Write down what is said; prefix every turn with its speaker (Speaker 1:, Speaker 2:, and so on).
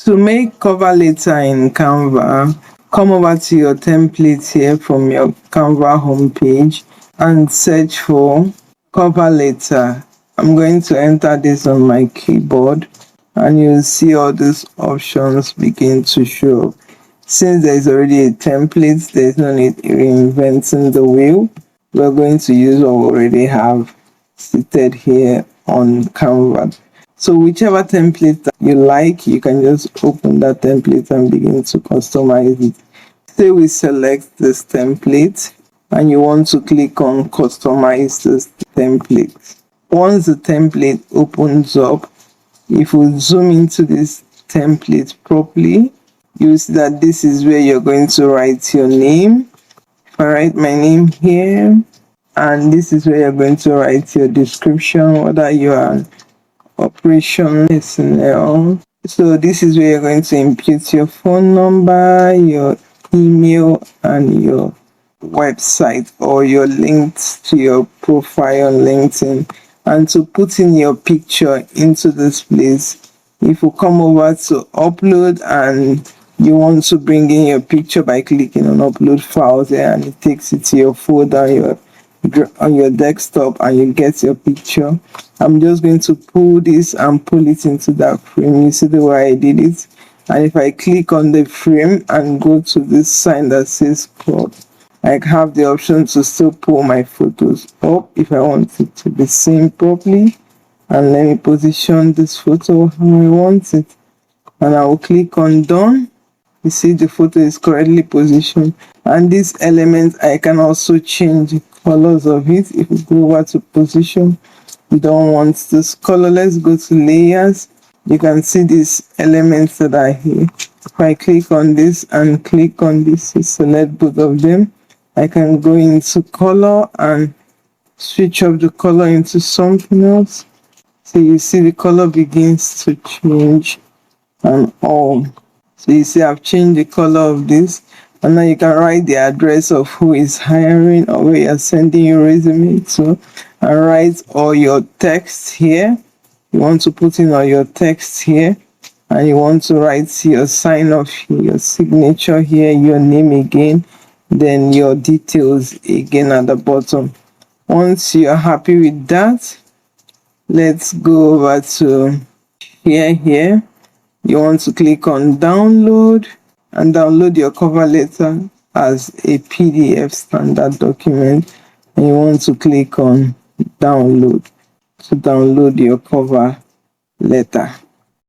Speaker 1: To make cover letter in Canva, come over to your template here from your Canva homepage and search for cover letter. I'm going to enter this on my keyboard and you'll see all these options begin to show up. Since there is already a template, there's no need reinventing the wheel. We're going to use what we already have seated here on Canva. So whichever template that you like, you can just open that template and begin to customize it. Say we select this template and you want to click on customize this template. Once the template opens up, if we zoom into this template properly, you'll see that this is where you're going to write your name. If I write my name here, and this is where you're going to write your description, whether you are an operation personnel. So this is where you're going to input your phone number, your email, and your website or your links to your profile on LinkedIn. And to put in your picture into this place, if you come over to upload and you want to bring in your picture by clicking on upload files there, and it takes it to your folder on your desktop and you get your picture. I'm just going to pull this and pull it into that frame. You see the way I did it? And if I click on the frame and go to this sign that says crop, I have the option to still pull my photos up if I want it to be seen properly. And let me position this photo how I want it. And I will click on done. You see the photo is correctly positioned. And this element, I can also change the colors of it. If we go over to position, we don't want this color. Let's go to layers. You can see these elements that are here. If I click on this and click on this to select both of them, I can go into color and switch up the color into something else. So you see the color begins to change and all. So you see I've changed the color of this, and now you can write the address of who is hiring or where you're sending your resume to, and write all your text here. You want to put in all your text here, and you want to write your sign off here, your signature here, your name again, then your details again at the bottom. Once you're happy with that, let's go over to here. You want to click on download and download your cover letter as a PDF standard document, and you want to click on download to download your cover letter.